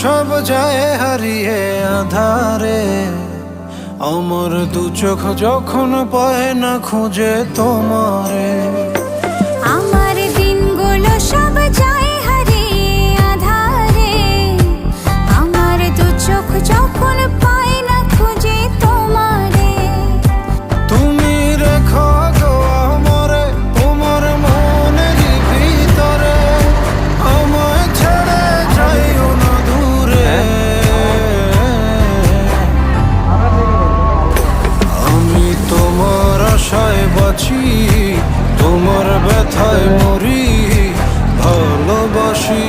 সব যায় হারিয়ে আধারে, আমার দু চোখ যখন পায় না খুঁজে তোমারে। আমার দিনগুলো সব যায় হারিয়ে আধারে, আমার দু চোখ যখন পায় না খুঁজে তোমারে। তুমি রেখো গো আমারে তোমার মনের ভিতরে, আমায় ছেড়ে যাইও না দূরে। আমি তোমার আশায় বাঁচি, তোমার ব্যথায় মরি, ভালোবাসি।